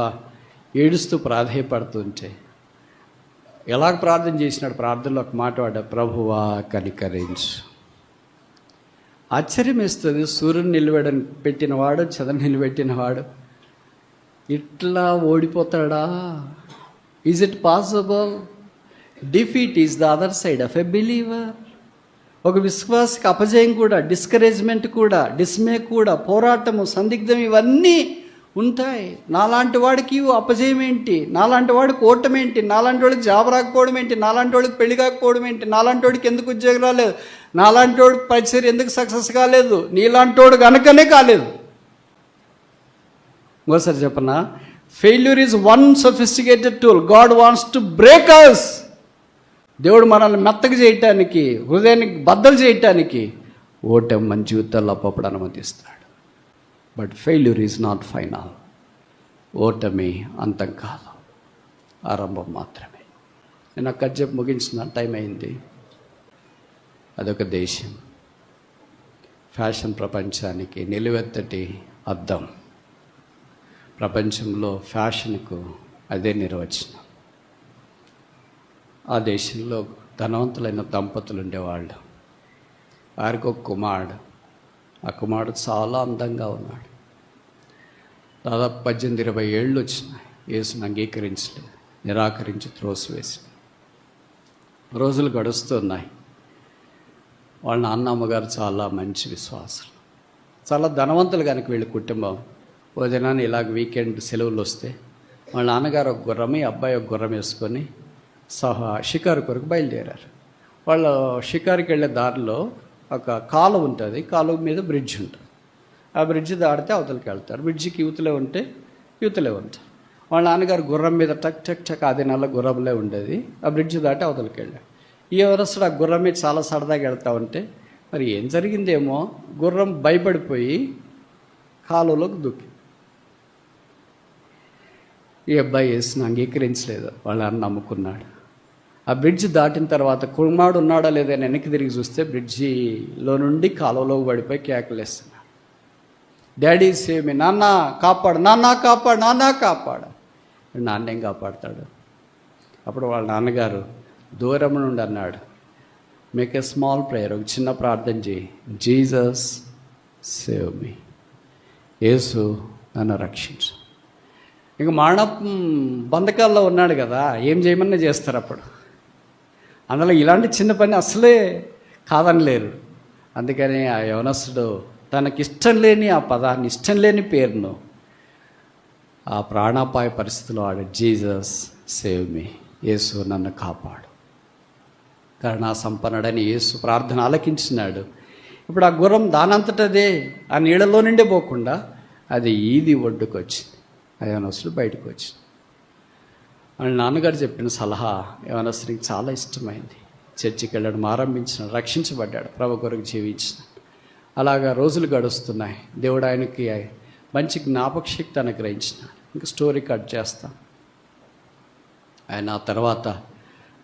ఏడుస్తూ ప్రాధేయపడుతుంటే ఎలాగ ప్రార్థన చేసినాడు? ప్రార్థనలో ఒక మాట వాడు, ప్రభువా కనికరించు. ఆశ్చర్యం వేస్తుంది, సూర్యుని నిలబెడని పెట్టినవాడు, చంద్రుని నిలబెట్టినవాడు ఇట్లా ఓడిపోతాడా? Is it possible? Defeat is the other side of a believer. ఒక విశ్వాసకి అపజయం కూడా, డిస్కరేజ్మెంట్ కూడా, డిస్మే కూడా, పోరాటము, సందిగ్ధం ఇవన్నీ ఉంటాయి. నాలాంటి వాడికి అపజయం ఏంటి? నాలాంటి వాడికి ఓటమి ఏంటి? నాలాంటి వాడికి జాబ్ రాకపోవడం ఏంటి? నాలాంటి వాడికి పెళ్లి కాకపోవడం ఏంటి? నాలాంటి వాడికి ఎందుకు ఉద్యోగం రాలేదు? నాలాంటి వాడికి పరిచయం ఎందుకు సక్సెస్ కాలేదు? నీలాంటి వాడు కనుకనే కాలేదు. ఇంకోసారి చెప్పనా? Failure is one sophisticated tool. God wants to break us. దేవుడు మనల్ని మెత్తగా చేయటానికి, హృదయానికి బద్దలు చేయటానికి ఓటమి మన జీవితాల్లో అప్పుడు అనుమతిస్తాడు. But failure is not final. ఓటమి అంతం కాదు, ఆరంభం మాత్రమే. నేను అక్కడ చెప్పి ముగించిన టైం అయింది. అదొక దేశం, ఫ్యాషన్ ప్రపంచానికి నిలువెత్తటి అద్దం. ప్రపంచంలో ఫ్యాషన్కు అదే నిర్వచనం. ఆ దేశంలో ధనవంతులైన దంపతులు ఉండేవాళ్ళు. వారికి ఒక కుమారుడు. ఆ కుమారుడు చాలా అందంగా ఉన్నాడు. దాదాపు 18-20 ఏళ్ళు వచ్చినాయి. యేసుని అంగీకరించలేదు, నిరాకరించి త్రోసివేసి. రోజులు గడుస్తున్నాయి. వాళ్ళ నాన్న అమ్మగారు చాలా మంచి విశ్వాసులు, చాలా ధనవంతులు. కనుక వీళ్ళ కుటుంబం ఓ దినాన్ని ఇలాగ వీకెండ్ సెలవులు వస్తే వాళ్ళ నాన్నగారు ఒక గుర్రం, ఈ అబ్బాయి ఒక గుర్రం వేసుకొని షికారు కొరకు బయలుదేరారు. వాళ్ళు షికారుకి వెళ్ళే దారిలో ఒక కాలువ ఉంటుంది, కాలువ మీద బ్రిడ్జ్ ఉంటుంది. ఆ బ్రిడ్జ్ దాడితే అవతలకి వెళ్తారు. బ్రిడ్జికి యువతలే ఉంటే యువతలే ఉంటారు. వాళ్ళ నాన్నగారు గుర్రం మీద టక్ టక్ టక్, ఆ దినాల్లో గుర్రంలే ఉండేది. ఆ బ్రిడ్జ్ దాటి అవతలకి వెళ్ళాడు. ఈ ఎవరస్తుడు ఆ గుర్రం మీద చాలా సరదాగా వెళ్తా ఉంటే మరి ఏం జరిగిందేమో, గుర్రం భయపడిపోయి కాలువలోకి దూకి. ఈ అబ్బాయి యేసుని అంగీకరించలేదు, వాళ్ళ అన్న నమ్ముకున్నాడు. ఆ బ్రిడ్జ్ దాటిన తర్వాత కుమారుడు ఉన్నాడా లేదా అని వెనక్కి తిరిగి చూస్తే బ్రిడ్జిలో నుండి కాలువలోకి పడిపోయి కేకలేస్తున్నాడు, డాడీ సేవ్ మీ, నాన్న కాపాడు, నాన్న కాపాడు, నాన్న కాపాడు. నాన్నేం కాపాడుతాడు? అప్పుడు వాళ్ళ నాన్నగారు దూరం నుండి అన్నాడు, మేక్ ఎ స్మాల్ ప్రేయర్, ఒక చిన్న ప్రార్థన చేయి, జీసస్ సేవ్ మీ, యేసు నన్ను రక్షించు. ఇంక మరణ బంధకాల్లో ఉన్నాడు కదా, ఏం చేయమన్నా చేస్తారు. అప్పుడు అందులో ఇలాంటి చిన్న పని అసలే కాదనలేరు. అందుకని ఆ యవనస్తుడు తనకిష్టం లేని ఆ పదాన్ని, ఇష్టం లేని పేరును ఆ ప్రాణాపాయ పరిస్థితిలో ఆడు, జీసస్ సేవ్ మీ, యేసు నన్ను కాపాడు. కరుణా సంపన్నుడని యేసు ప్రార్థన ఆలకించినాడు. ఇప్పుడు ఆ గుర్రం దానంతటదే ఆ నీళ్ళలో నుండే పోకుండా అది ఈది ఒడ్డుకు వచ్చింది. ఆ యవనస్తుడు బయటకు వచ్చింది. వాళ్ళ నాన్నగారు చెప్పిన సలహా యవనస్తుడికి చాలా ఇష్టమైంది. చర్చికి వెళ్ళడం ఆరంభించిన, రక్షించబడ్డాడు, ప్రభు కొరకు జీవించిన. అలాగా రోజులు గడుస్తున్నాయి. దేవుడు ఆయనకి మంచి జ్ఞాపక శక్తి అనుగ్రహించిన. ఇంకా స్టోరీ కట్ చేస్తాం. ఆయన ఆ తర్వాత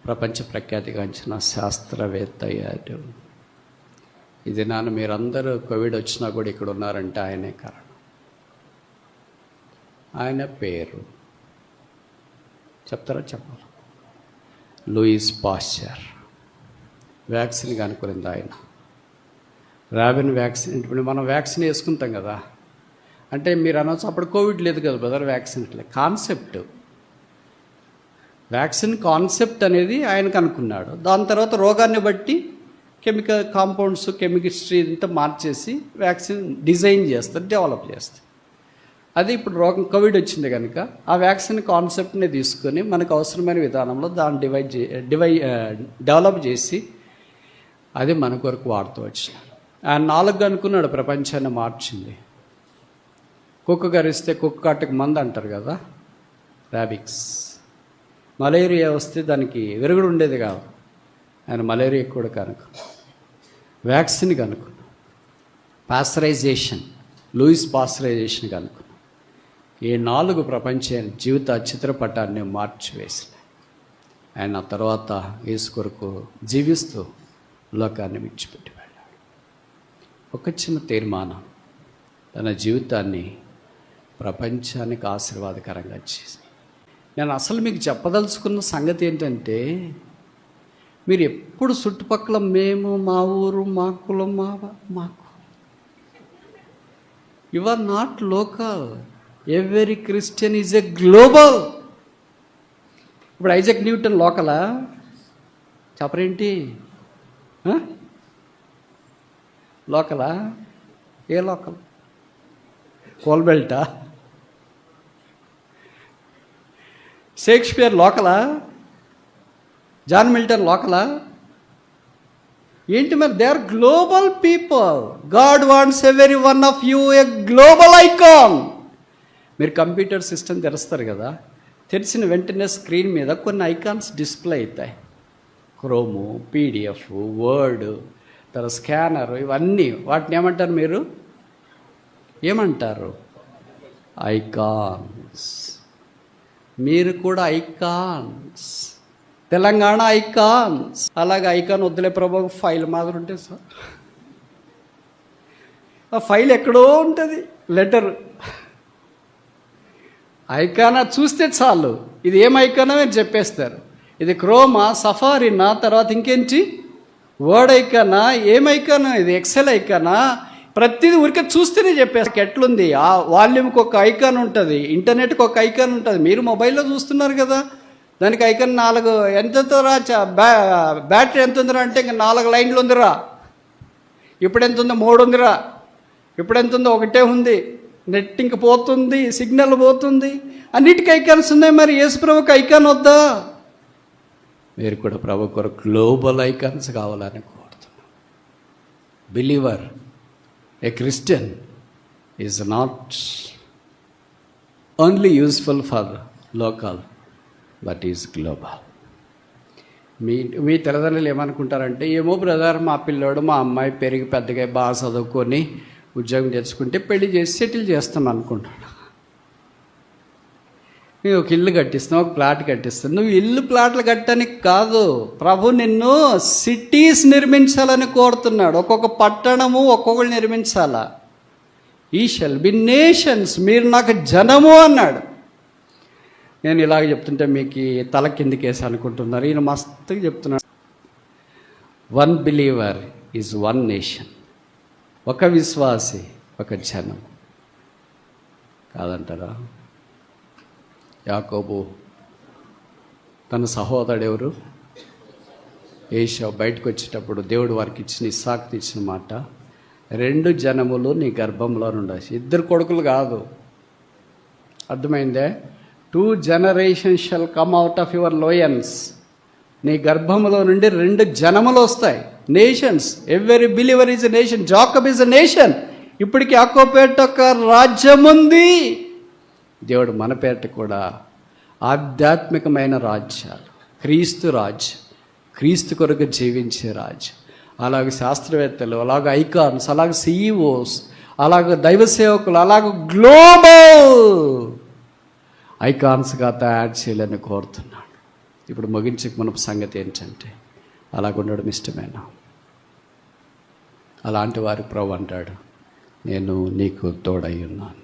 ప్రపంచ ప్రఖ్యాతిగాంచిన శాస్త్రవేత్త అయ్యాడు. ఇది మీరందరూ కోవిడ్ వచ్చినా కూడా ఇక్కడ ఉన్నారంటే ఆయనే కారణం. ఆయన పేరు చెప్తారా? చెప్పాలి. Louis Pasteur. వ్యాక్సిన్ కనుక్కునింది ఆయన. Rabin vaccine. ఇప్పుడు మనం వ్యాక్సిన్ వేసుకుంటాం కదా, అంటే మీరు అనవచ్చు అప్పుడు కోవిడ్ లేదు కదా బ్రదర్, వ్యాక్సిన్ ఇట్లా కాన్సెప్ట్, వ్యాక్సిన్ కాన్సెప్ట్ అనేది ఆయన కనుక్కున్నాడు. దాని తర్వాత రోగాన్ని బట్టి కెమికల్ కాంపౌండ్స్, కెమిస్ట్రీ ఇంతా మార్చేసి వ్యాక్సిన్ డిజైన్ చేస్తారు, డెవలప్ చేస్తారు. అది ఇప్పుడు రోగం కోవిడ్ వచ్చింది కనుక ఆ వ్యాక్సిన్ కాన్సెప్ట్ని తీసుకొని మనకు అవసరమైన విధానంలో దాన్ని డెవలప్ చేసి అది మన కొరకు వాడుతూ వచ్చినారు. ఆయన 4 అనుకున్నాడు, ప్రపంచాన్ని మార్చింది. కుక్క కరిస్తే కుక్క కాటుకు మందు అంటారు కదా, ర్యాబిక్స్. మలేరియా వస్తే దానికి విరుగుడు ఉండేది కాదు. ఆయన మలేరియా కూడా కనుక్కున్నాడు, వ్యాక్సిన్ కనుక్కున్నాడు, పాస్చరైజేషన్, లూయిస్ పాస్చరైజేషన్ కనుక్కున్నాడు. ఈ 4 ప్రపంచ జీవిత చిత్రపటాన్ని మార్చివేసినాయి. ఆయన ఆ తర్వాత యేసు కొరకు జీవిస్తూ లోకాన్ని విడిచిపెట్టి వెళ్ళాడు. ఒక చిన్న తీర్మానం, తన జీవితాన్ని ప్రపంచానికి ఆశీర్వాదకరంగా చేసి. నేను అసలు మీకు చెప్పదలుచుకున్న సంగతి ఏంటంటే, మీరు ఎప్పుడు చుట్టుపక్కల మేము, మా ఊరు, మా కులం, మాకు, you are not local. Every Christian is a global. ఇప్పుడు ఐజాక్ న్యూటన్ లోకలా? చెప్పరేంటి? లోకలా? ఏ లోకల్? కోల్బెల్టా? షేక్స్పియర్ లోకలా? జాన్ మిల్టన్ లోకలా? ఏంటి మరి? They are global people. God wants every one of you a global icon. మీరు కంప్యూటర్ సిస్టమ్ తెరుస్తారు కదా, తెరిచిన వెంటనే స్క్రీన్ మీద కొన్ని ఐకాన్స్ డిస్ప్లే అవుతాయి. క్రోము, పీడిఎఫ్, వర్డ్, తర్వాత స్కానర్, ఇవన్నీ. వాటిని ఏమంటారు మీరు? ఏమంటారు? ఐకాన్స్. మీరు కూడా ఐకాన్స్. తెలంగాణ ఐకాన్స్. అలాగే ఐకాన్ వద్దులే ప్రభు, ఫైల్ మాదిరి ఉంటుంది సార్. ఆ ఫైల్ ఎక్కడో ఉంటుంది, లెటర్. ఐకానా చూస్తే చాలు, ఇది ఏం ఐకానో మీరు చెప్పేస్తారు. ఇది క్రోమా, సఫారీనా, తర్వాత ఇంకేంటి, వర్డ్ ఐకానా, ఏం ఐకానా, ఇది ఎక్సెల్ ఐకానా, ప్రతిదీ ఊరికే చూస్తేనే చెప్పేస్తారు. ఎట్లుంది? ఆ వాల్యూమ్కి ఒక ఐకాన్ ఉంటుంది, ఇంటర్నెట్కి ఒక ఐకాన్ ఉంటుంది. మీరు మొబైల్లో చూస్తున్నారు కదా, దానికి ఐకాన్ 4 ఎంతతో రా, బ్యాటరీ ఎంత ఉందిరా అంటే ఇంకా 4 లైన్లు ఉందిరా. ఇప్పుడు ఎంత ఉందో? 3 ఉందిరా. ఇప్పుడు ఎంత ఉందో? 1 ఉంది. నెట్ ఇంక పోతుంది, సిగ్నల్ పోతుంది, అన్నిటికీ ఐకాన్స్ ఉన్నాయి. మరి యేసు ప్రభుకి ఐకాన్ వద్దా? మీరు కూడా ప్రభు కొరకు గ్లోబల్ ఐకాన్స్ కావాలని కోరుతున్నాం. Believer, a Christian is not only useful for local but is global. మీ తల్లిదండ్రులు ఏమనుకుంటారంటే, ఏమో బ్రదర్, మా పిల్లోడు, మా అమ్మాయి పెరిగి పెద్దగా బాగా చదువుకొని ఉద్యోగం తెచ్చుకుంటే పెళ్లి చేసి సెటిల్ చేస్తాం అనుకుంటాడు. నువ్వు ఒక ఇల్లు కట్టిస్తావు, ఒక ప్లాట్ కట్టిస్తావు. నువ్వు ఇల్లు ప్లాట్లు కట్టడానికి కాదు, ప్రభు నిన్ను సిటీస్ నిర్మించాలని కోరుతున్నాడు. ఒక్కొక్క పట్టణము ఒక్కొక్కరు నిర్మించాలా. ఈ షల్ బి నేషన్స్, మీరు నాకు జనము అన్నాడు. నేను ఇలాగ చెప్తుంటే మీకు తల కిందికేసి అనుకుంటున్నారు. ఈయన మస్తుగా చెప్తున్నాడు. 1 బిలీవర్ ఈజ్ 1 నేషన్. ఒక విశ్వాసి, ఒక జనం. కాదంటారా? యాకోబు తన సహోదరుడు ఎవరు? ఏశావు బయటకు వచ్చేటప్పుడు దేవుడు వారికి ఇచ్చిన, ఇస్సాకుకి ఇచ్చిన మాట, 2 జనములు నీ గర్భంలో నుండి. 2 కొడుకులు కాదు, అర్థమైందే? 2 generations shall come out of your loins. నీ గర్భములో నుండి 2 జనములు వస్తాయి. Nations. Every believer is a nation. Jacob is a nation. ఇప్పటికి యాకోబేట ఒక రాజ్యం ఉంది. దేవుడు మన పేట కూడా ఆధ్యాత్మికమైన రాజ్యాలు, క్రీస్తు రాజ్యం, క్రీస్తు కొరకు జీవించే రాజు. అలాగే శాస్త్రవేత్తలు, అలాగే ఐకాన్స్, అలాగే సిఇఓస్, అలాగే దైవ సేవకులు, అలాగే గ్లోబల్ ఐకాన్స్గా తయారు చేయాలని కోరుతున్నాను. ఇప్పుడు ముగించక మునుపు సంగతి ఏంటంటే, అలాగుండడం ఇష్టమేనా? అలాంటి వారికి ప్రభు అంటాడు, నేను నీకు తోడై ఉన్నాను.